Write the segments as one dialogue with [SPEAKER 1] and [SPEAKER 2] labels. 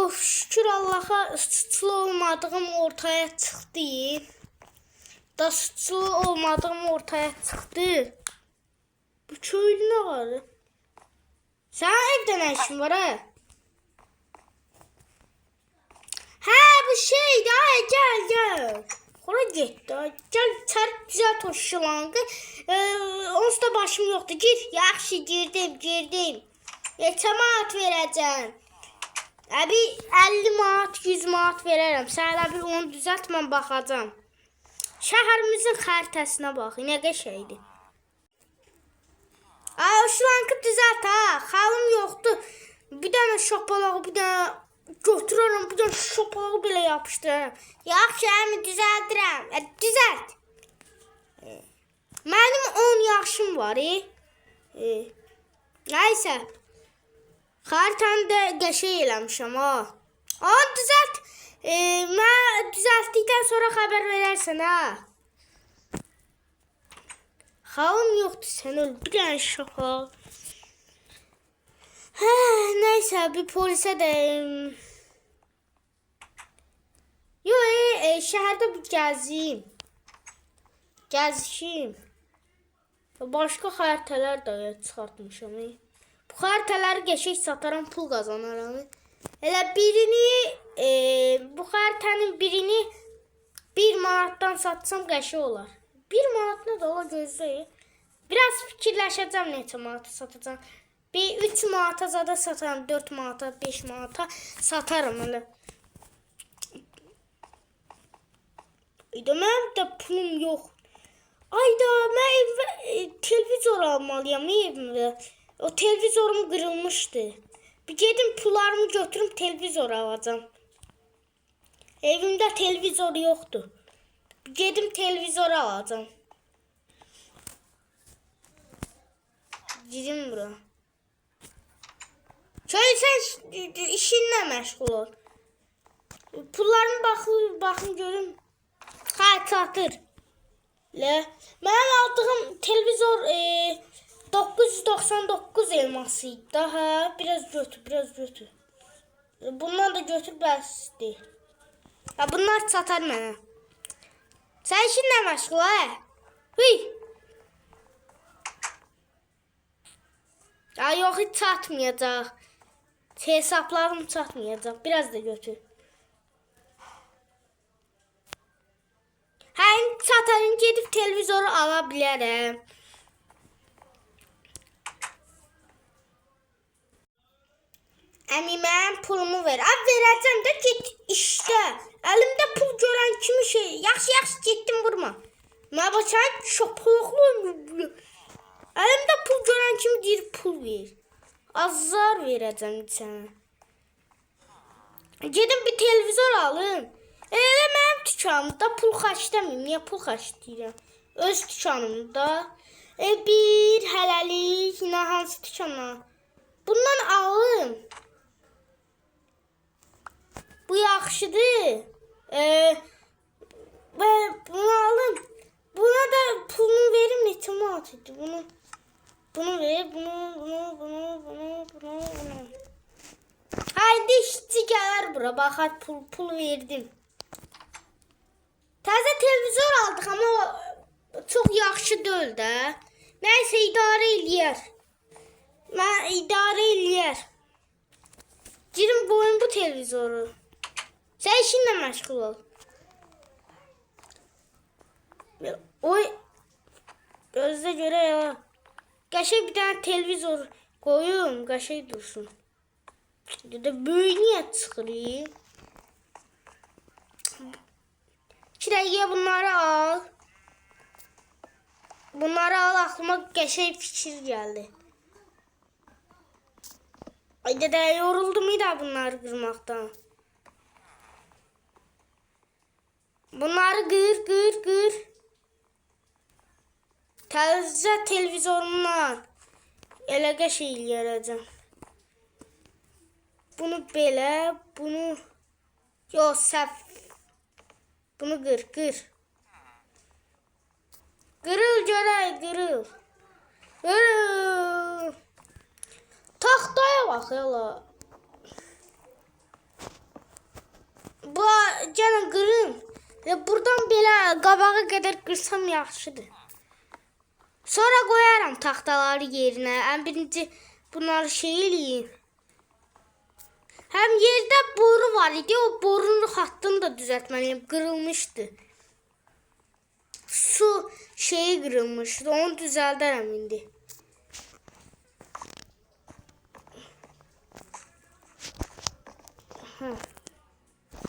[SPEAKER 1] Oh, şükür Allah'a suçlu olmadığım ortaya çıktı. Da suçlu olmadığım ortaya çıktı. Bu köylü ne var? Sen evde ne işin var ha? Ha bu şey daha gel. Ora gitti. Gel içeri güzel toşşulandı. Onsuz da başım yoktu. Gir. Yaxşı girdim. Neçə manat verəcəm? Abi 50 manat, 100 manat verərəm. Sənə bir onu düzelt, mən baxacağam. Şəhərimizin xəritəsinə bax. Nə qəşəngdir. Şulankı düzelt ha. Xalım yoxdur. Bir dənə şapalağı, bir dənə götürərəm, bir dənə şapalağı belə yapışdıraram. Yaxşı, əmi düzəldirəm. Düzelt. Mənim 10 yaşım var. Nəysə. Xaritanı da qəşəng eləmişəm ha. Düzelt. Mən düzəltdikdən sonra xəbər verərsən ha. Xalım yoxdur, sən öl. Bir dənə şapalağı. Neyse bir polise de şehirde bir gezişim. Başka haritalar da çıkartmışam. Bu haritaları geçik satarım, pul kazanırım. Hele birini bu haritanın birini 1 manattan satsam qəşəng olar. 1 manat ne de ola gözləyir. Biraz fikirləşəcəm neçə manata satacağım. Bir 3 manata zada satarım, 4 manata, 5 manata satarım öyle. Mənim də pulum yox. Ayda mən televizor almalıyam evimdə. O televizorum qırılmışdı. Bir gedim pullarımı götürüm televizor alacağım. Evimdə televizor yoxdur. Bir gedim televizor alacağım. Gidim bura. Şöyle sen işinle meşgul ol. Pullarımı bakın görün. Ha çatır. Benim aldığım televizor 999 elmasıydı. Daha biraz götür. Bunlar da götür bəsdir. Ya bunlar çatar mənə. Sen işinle meşgul ha. Hıy. Ya yok hiç çatmayacak. Hesaplarım çatmayacak. Biraz da götür. Hem çatarım gedib televizoru ala bilərəm. Əmi mənim pulumu ver. Verəcəm də git işte. Əlimdə pul görən kimi şey. Yaxşı getdim vurma. Mən başa şopluqlu. Əlimdə pul görən kimi deyir pul ver. Azar verəcəm sənə. Gedim bir televizor alın. Elə mənim dükanımda pul xərcləməyim. Niyə pul xərcləyirəm? Öz dükanımda. Bir hələlik nə hansı dükana? Bundan alın. Bu yaxşıdır. Bunu alın. Buna da pulunu verim neçə manat idi? Bunu ver, bunu. Haydi işçi gələr bura. Baxat pul verdim. Təzə televizor aldıq ama çox yaxşı deyil də. Nəysə idarə eləyər. Mən idarə eləyər. Girim boyun bu televizoru. Sən işinlə məşğul ol. Oy. Gözlə görə ya. Qəşəng bir dənə televizor qoyum, qəşəng dursun. Böyük niyə çıxır? 2 dəqiqə bunları al. Bunları al, aklıma qəşəng fikir gəldi. Ay dədə yoruldum da bunları qırmaqdan. Bunları qır. Təzə televizorumla elə qəşəng eləyəcəm. Bunu belə, bunu yox səhv. Bunu qır. Qırıl görək, qırıl. Taxtaya bax, yala. Bu gəlin qırım. Buradan belə qabağa qədər qırsam yaxşıdır. Sonra qoyaram taxtaları yerinə. Ən birinci bunları şey eləyin. Həm yerdə boru var idi. O borunun xattını da düzəltməliyim. Qırılmışdı. Su şeyi qırılmışdı. Onu düzəldərəm indi.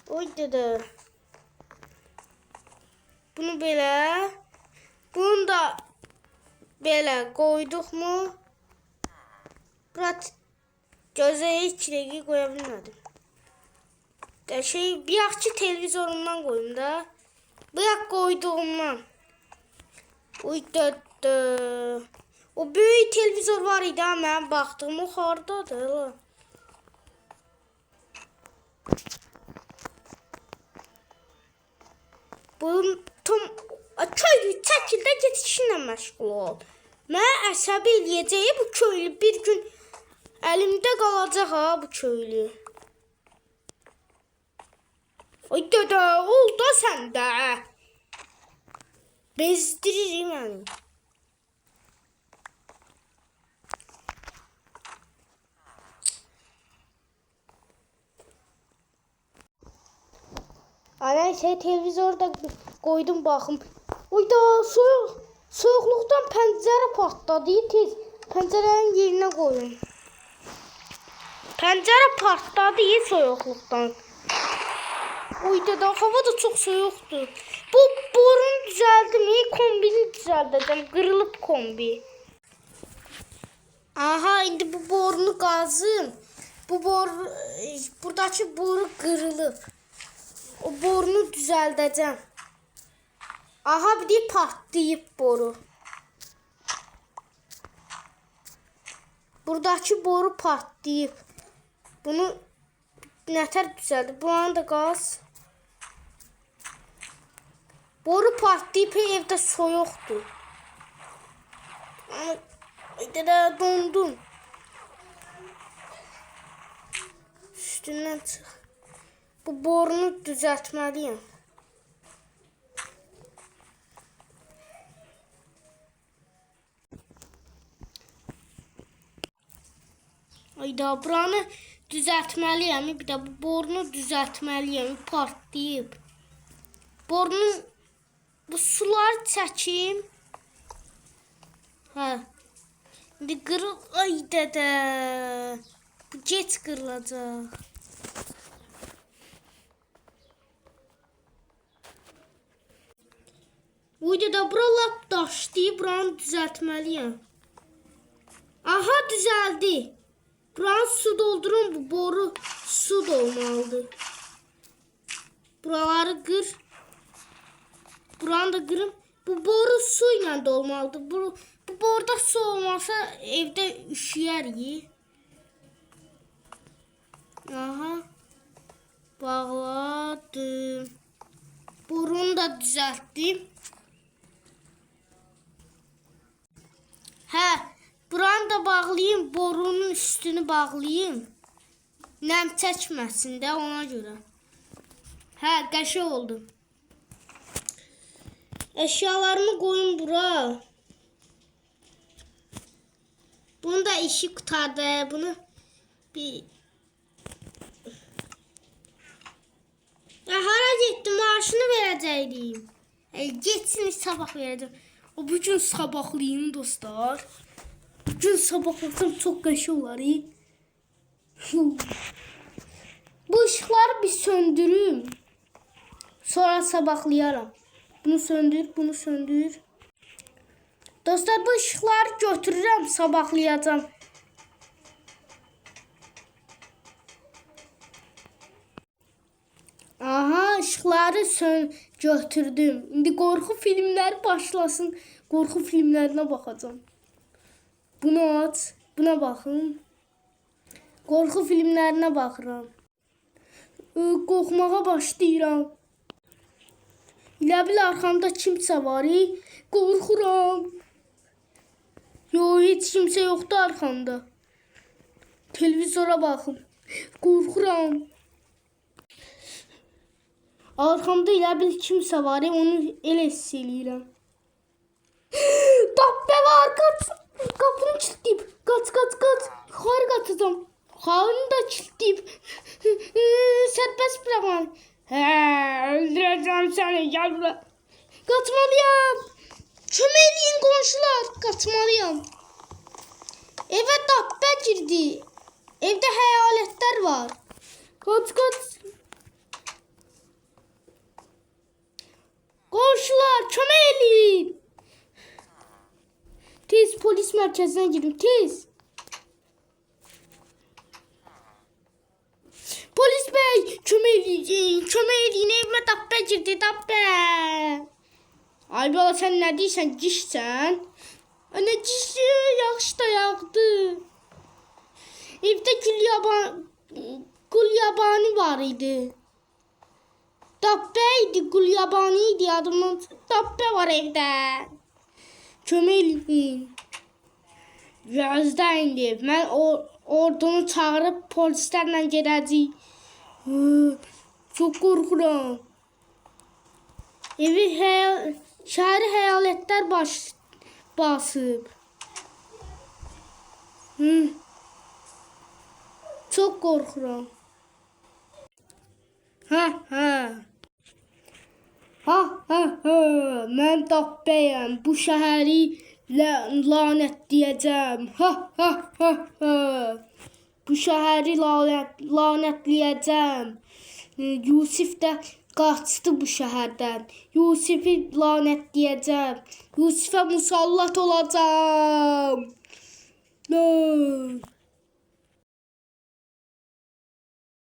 [SPEAKER 1] Oy dede. Bunu belə. Bunu da belə qoyduq mu? Bırak. Gözəyə heç dəqiqə qoya bilmədim. Bir yaxçı televizorumdan qoyum da. Bu yak koyduğumdan. Uy döndü. O büyük televizor var idi ama ben baktım o hardadır. Bunun tam köylü çəkildə getişinlə məşğul ol. Mən əsəbi eləyəcəyi bu köylü bir gün əlimdə qalacaq ha bu köylü. Ay dede oldu səndə. Bezdiririm yani. Ana televizorda koydum bakım. Uyda soğukluktan pencere patladı. Tez pencerenin yerine koyun. Pencere patladı soğukluktan. Uyda da hava da çok soğuktu. Bu borunu düzeldim. Kombini düzelteceğim. Kırılıp kombi. Aha indi bu borunu kazım. Bu boru buradaki boru kırılıp. O borunu düzelteceğim. Aha bir de patlayıp boru. Buradaki boru patlayıp. Bunu nətər düzeldi? Buranı da qaz. Boru patlayıp evde soyuqdur. Evde dondum. Üstündən çıx. Bu borunu düzəltməliyəm. Ayda buranı düzəltməliyəm. Bir də bu borunu düzəltməliyəm. Partlayıb. Borunun bu suları çəkim. Hə. İndi qırıl. Ay dədə. Bu geç qırılacaq. Uyda da bura lap daşdı. Buranı düzəltməliyəm. Aha düzəldi. Buranı su doldurun. Bu boru su dolmalıdır. Buraları qır. Buranı da qırım. Bu boru su ilə dolmalıdır. Bu boruda su olmasa evdə üşüyərik. Aha. Bağladım. Borunu da düzəltdim. Hə. Buranı da bağlayayım. Borunun üstünü bağlayayım. Nəm çəkməsin də ona görə. Hə, qəşəng oldu. Eşyalarımı koyun bura. Bunu da işi kurtardı. Bunu bir... Ya hara getdim? Maaşını verəcəydim. Geçsin sabah verəcəm. O bugün sabahlayın dostlar. Bugün sabahlasam çok qəşəng olar. Bu ışıkları bir söndürüm. Sonra sabahlayaram. Bunu söndür, bunu söndür. Dostlar bu ışıkları götürürəm, sabahlayacağım. Aha ışıkları götürdüm. İndi korku filmləri başlasın. Korku filmlərinə baxacağım. Bunu aç, buna baxın. Korku filmlərinə baxıram. Qorxmağa başlayıram. Elə bil arxamda kimsə var. Qorxuram. Yo, heç kimsə yoxdur arxamda. Televizora baxın. Qorxuram. Arxamda elə bil kimsə var, onu elə hiss eləyirəm. Dabbə var, qaç. Qapını kilitləyib. Qaç. Yuxarı qaçacağım. Yuxarını da kilitləyib. Sərbəst burax məni. Öldürəcəm səni, gəl bura. Qaçmalıyam. Kömək eləyin qonşular. Qaçmalıyam. Evə dabbə girdi. Evdə həyalətlər var. Qaç. Qonşular, kömək eləyin. Tez polis mərkəzinə girin, tez. Polis bəy, kömək eləyin, evimə dabbə girdi, dabbə. Ay bala, sən nə deyirsən, gişsən? Ana gişi, yaxşı da yağdı. Evdə gül yabani var idi. Dabbə idi, gül yabani idi, adımın dabbə var evdə. Kömək eləyin. Gözləyin deyib. Mən ordunu çağırıb polislərlə gedəcəyik. Çox qorxuram. Evi şəhəri həyalətlər basıb. Çox qorxuram. Mən dabbəyəm. Bu şəhəri lanətləyəcəm. Bu şəhəri lanətləyəcəm. Yusif də qaçdı bu şəhərdən. Yusifi lanətləyəcəm. Yusifə musallat olacağam.